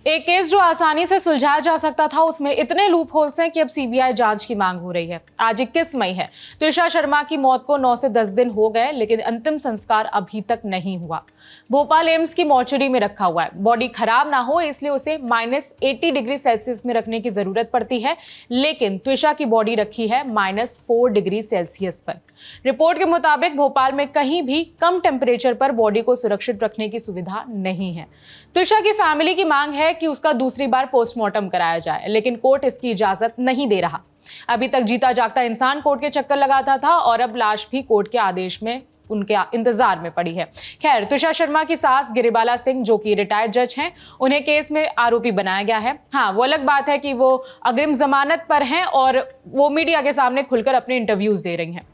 एक केस जो आसानी से सुलझाया जा सकता था, उसमें इतने लूप होल्स हैं कि अब सीबीआई जांच की मांग हो रही है। आज 21 मई है। त्विषा शर्मा की मौत को 9 से 10 दिन हो गए, लेकिन अंतिम संस्कार अभी तक नहीं हुआ। भोपाल एम्स की मॉर्चरी में रखा हुआ है। बॉडी खराब ना हो इसलिए उसे -80 डिग्री सेल्सियस में रखने की जरूरत पड़ती है, लेकिन त्विषा की बॉडी रखी है -4 डिग्री सेल्सियस पर। रिपोर्ट के मुताबिक भोपाल में कहीं भी कम टेम्परेचर पर बॉडी को सुरक्षित रखने की सुविधा नहीं है। त्विषा की फैमिली की मांग है कि उसका दूसरी बार पोस्टमार्टम कराया जाए, लेकिन कोर्ट इसकी इजाजत नहीं दे रहा। अभी तक जीता जागता इंसान कोर्ट के चक्कर लगाता था और अब लाश भी कोर्ट के आदेश में उनके इंतजार में पड़ी है। खैर, त्विषा शर्मा की सास गिरिबाला सिंह, जो कि रिटायर्ड जज हैं, उन्हें केस में आरोपी बनाया गया है। हाँ, वो अलग बात है कि वो अग्रिम जमानत पर हैं और वो मीडिया के सामने खुलकर अपने इंटरव्यूज दे रही हैं।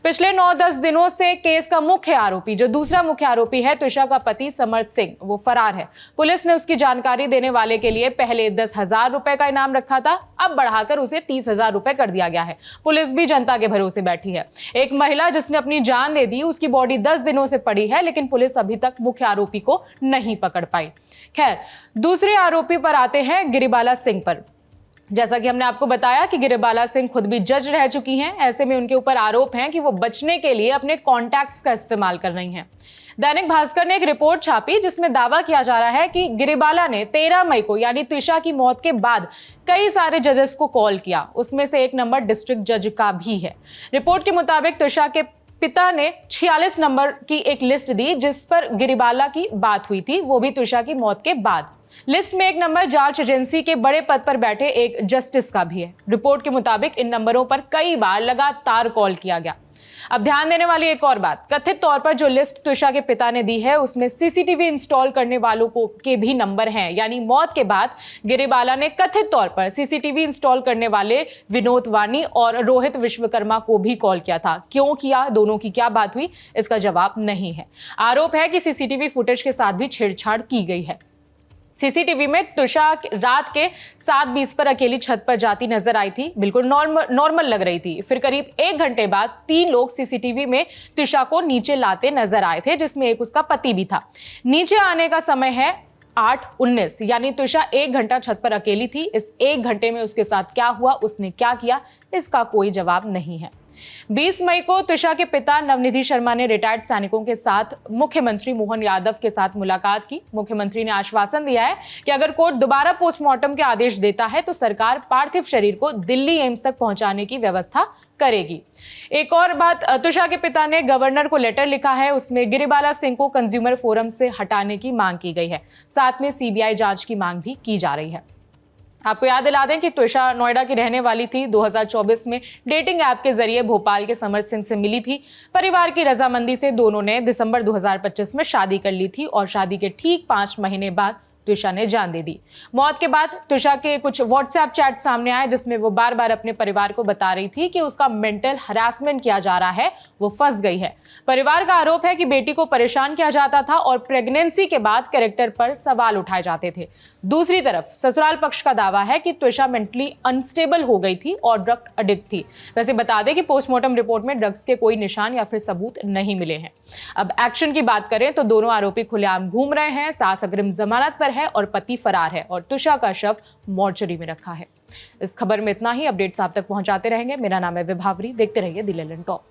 पिछले 9-10 दिनों से केस का मुख्य आरोपी, जो दूसरा मुख्य आरोपी है त्विषा का पति समर्थ सिंह, वो फरार है। पुलिस ने उसकी जानकारी देने वाले के लिए पहले 10,000 रुपए का इनाम रखा था, अब बढ़ाकर उसे 30,000 रुपए कर दिया गया है। पुलिस भी जनता के भरोसे बैठी है। एक महिला जिसने अपनी जान दे दी, उसकी बॉडी 10 दिनों से पड़ी है, लेकिन पुलिस अभी तक मुख्य आरोपी को नहीं पकड़ पाई। खैर, दूसरे आरोपी पर आते हैं, गिरिबाला सिंह पर। जैसा कि हमने आपको बताया कि गिरिबाला सिंह खुद भी जज रह चुकी हैं। ऐसे में उनके ऊपर आरोप हैं कि वो बचने के लिए अपने कॉन्टैक्ट्स का इस्तेमाल कर रही हैं। दैनिक भास्कर ने एक रिपोर्ट छापी जिसमें दावा किया जा रहा है कि गिरिबाला ने 13 मई को, यानी त्विषा की मौत के बाद, कई सारे जजेस को कॉल किया। उसमें से एक नंबर डिस्ट्रिक्ट जज का भी है। रिपोर्ट के मुताबिक त्विषा के पिता ने 46 नंबर की एक लिस्ट दी जिस पर गिरिबाला की बात हुई थी, वो भी त्विषा की मौत के बाद। लिस्ट में एक नंबर जांच एजेंसी के बड़े पद पर बैठे एक जस्टिस का भी है। रिपोर्ट के मुताबिक इन नंबरों पर कई बार लगातार कॉल किया गया। अब ध्यान देने वाली एक और बात, कथित तौर पर जो लिस्ट त्विषा के पिता ने दी है उसमें सीसीटीवी इंस्टॉल करने वालों को के भी नंबर हैं। यानी मौत के बाद गिरिबाला ने कथित तौर पर सीसीटीवी इंस्टॉल करने वाले विनोद वानी और रोहित विश्वकर्मा को भी कॉल किया था। क्यों किया, दोनों की क्या बात हुई, इसका जवाब नहीं है। आरोप है कि सीसीटीवी फुटेज के साथ भी छेड़छाड़ की गई है। सीसीटीवी में त्विषा रात के 7:20 पर अकेली छत पर जाती नजर आई थी। बिल्कुल नॉर्मल लग रही थी। फिर करीब 1 घंटे बाद 3 लोग सीसीटीवी में त्विषा को नीचे लाते नजर आए थे, जिसमें एक उसका पति भी था। नीचे आने का समय है 8:19, यानी त्विषा 1 घंटा छत पर अकेली थी। इस 1 घंटे में उसके साथ क्या हुआ, उसने क्या किया, इसका कोई जवाब नहीं है। 20 मई को त्विषा के पिता नवनिधि शर्मा ने रिटायर्ड सैनिकों के साथ मुख्यमंत्री मोहन यादव के साथ मुलाकात की। मुख्यमंत्री ने आश्वासन दिया है कि अगर कोर्ट दोबारा पोस्टमार्टम के आदेश देता है तो सरकार पार्थिव शरीर को दिल्ली एम्स तक पहुंचाने की व्यवस्था करेगी। एक और बात, त्विषा के पिता ने गवर्नर को लेटर लिखा है। उसमें गिरिबाला सिंह को कंज्यूमर फोरम से हटाने की मांग की गई है। साथ में सीबीआई जांच की मांग भी की जा रही है। आपको याद दिला दें कि त्विषा नोएडा की रहने वाली थी। 2024 में डेटिंग ऐप के जरिए भोपाल के समर्थ सिंह से मिली थी। परिवार की रजामंदी से दोनों ने दिसंबर 2025 में शादी कर ली थी और शादी के ठीक 5 महीने बाद त्विषा ने जान दे दी। मौत के बाद त्विषा के कुछ व्हाट्सएप चैट सामने आए जिसमें वो बार बार अपने परिवार को बता रही थी कि उसका मेंटल हरासमेंट किया जा रहा है, वो फंस गई है। परिवार का आरोप है कि बेटी को परेशान किया जाता था और प्रेगनेंसी के बाद कैरेक्टर पर सवाल उठाए जाते थे। दूसरी तरफ ससुराल पक्ष का दावा है कि त्विषा मेंटली अनस्टेबल हो गई थी और ड्रग एडिक्ट थी। वैसे बता दें कि पोस्टमार्टम रिपोर्ट में ड्रग्स के कोई निशान या फिर सबूत नहीं मिले हैं। अब एक्शन की बात करें तो दोनों आरोपी खुलेआम घूम रहे हैं। सास अग्रिम जमानत पर है और पति फरार है और त्विषा का शव मॉर्चरी में रखा है। इस खबर में इतना ही। अपडेट्स आप तक पहुंचाते रहेंगे। मेरा नाम है विभावरी। देखते रहिए दी लेलन टॉप।